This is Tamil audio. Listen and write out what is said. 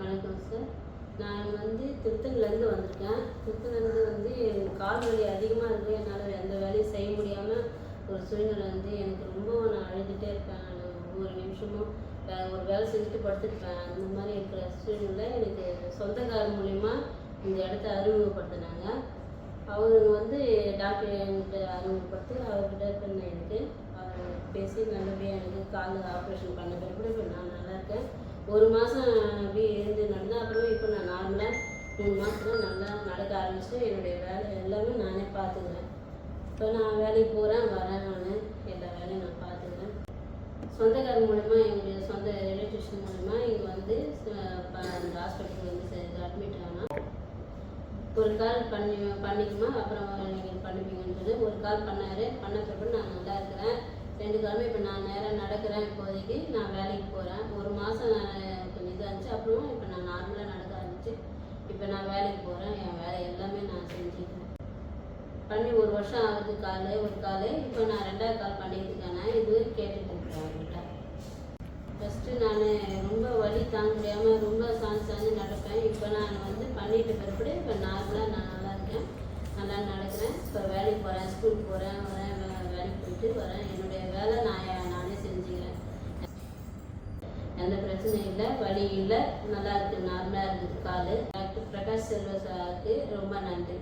வணக்கம் சார். நான் திருத்தணிலேருந்து வந்திருக்கேன். திருத்தணிலேருந்து எனக்கு கால் வலி அதிகமாக இருக்குது. என்னால் எந்த வேலையும் செய்ய முடியாமல் ஒரு சூழ்நிலை எனக்கு ரொம்ப நான் அழுதுகிட்டே இருப்பேன். நான் ஒவ்வொரு நிமிஷமும் ஒரு வேலை செஞ்சுட்டு படுத்துருப்பேன். அந்த மாதிரி இருக்கிற சூழ்நிலை எனக்கு சொந்தக்காரர் மூலிமா இந்த இடத்த அறிமுகப்படுத்தினாங்க. அவர் டாக்டர் என்கிட்ட அறிமுகப்படுத்தி அவர்கிட்ட எனக்கு அவர் பேசி நல்லபடியாக எனக்கு கால் ஆப்ரேஷன் பண்ண பிறகு இப்போ நான் நல்லா இருக்கேன். ஒரு மாதம் அப்படி இருந்து நடந்தேன். அப்புறம் இப்போ நான் நார்மலாக 3 மாதத்துல நல்லா நடக்க ஆரம்பிச்சுட்டு என்னுடைய வேலை எல்லாமே நானே பார்த்துக்கிறேன். இப்போ நான் வேலைக்கு போகிறேன் வரேன். நான் எல்லா வேலையும் நான் பார்த்துக்கிறேன். சொந்தக்காரர் மூலிமா என்னுடைய சொந்த ரிலேட்டிவ்ஸ் மூலிமா இங்கே அந்த ஹாஸ்பிட்டலுக்கு அட்மிட் ஆனால் ஒரு கால் பண்ணிக்குமா அப்புறம் நீங்கள் பண்ணுவீங்கன்றது ஒரு கால் பண்ணார். பண்ண பிறகு நான் நல்லா இருக்கிறேன். 2 காலமே இப்போ நான் நேராக நடக்கிறேன். இப்போதைக்கு நான் வேலைக்கு போகிறேன். ஒரு மாதம் நான் கொஞ்சம் இதாக இருந்துச்சு. அப்புறம் இப்போ நான் நார்மலாக நடக்க ஆரம்பிச்சு இப்போ நான் வேலைக்கு போகிறேன். என் வேலை எல்லாமே நான் செஞ்சுக்கிறேன். பண்ணி 1 வருஷம் ஆகுது. ஒரு கால் இப்போ நான் 2வது கால் பண்ணிட்டுருக்கேன். இதுவே கேட்டுட்டு இருக்கிறேன் அவங்கள்ட்ட. ஃபஸ்ட்டு நான் ரொம்ப வலி தாங்க முடியாமல் ரொம்ப சாஞ்சு நடப்பேன். இப்போ நான் பண்ணிட்டு பிறகு இப்போ நார்மலாக நான் நல்லா இருக்கேன். நல்லா நடக்கிறேன். இப்போ வேலைக்கு போகிறேன், ஸ்கூலுக்கு போகிறேன், வரேன், வேலைக்கு போயிட்டு வரேன். என்னுடைய வேலை நானே செஞ்சுக்கிறேன். எந்த பிரச்சனையும் இல்லை, வலி இல்லை, நல்லா இருக்குது, நார்மலாக இருக்குது கால். டாக்டர் பிரகாஷ் செல்வ சாருக்கு ரொம்ப நன்றி.